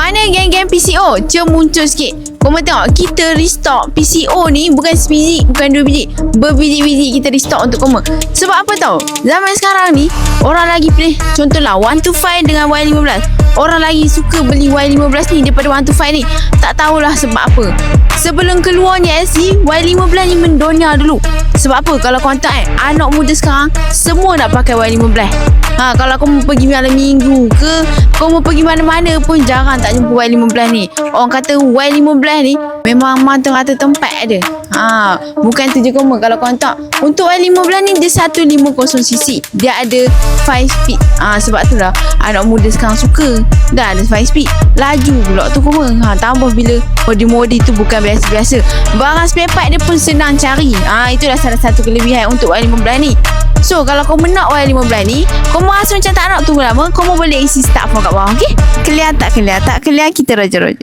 Mana geng-geng PCO? Cuma muncul sikit. Korang tengok, kita restock PCO ni bukan sebiji, bukan 2 biji, berbiji-biji kita restock untuk korang. Sebab apa tau? Zaman sekarang ni orang lagi pilih, contohlah 125 dengan Y15. Orang lagi suka beli Y15 ni daripada 125 ni. Tak tahulah sebab apa. Sebelum keluarnya LC, Y15 ni mendonya dulu. Sebab apa? Kalau korang tahu anak muda sekarang semua nak pakai Y15. Kalau kau mau pergi malam minggu ke, kau mau pergi mana-mana pun jarang tak jumpa Y15 ni. Orang kata Y15 ni memang mantang rata tempat ada. Bukan tu je koma. Kalau korang tahu, untuk Y15 ni dia 150cc. Dia ada 5 speed. Sebab tu lah anak muda sekarang suka. Dah ada 5 speed. Laju pula tu koma. Tambah bila modi-modi tu bukan biasa-biasa. Barang spare part dia pun senang cari. Itulah salah satu kelebihan untuk Y15 ni. So kalau kau nak Y15 ni, kau rasa macam tak nak tunggu lama, kau boleh isi start form kat bawah. Okay? Clear tak clear? Tak clear, kita roja-roja.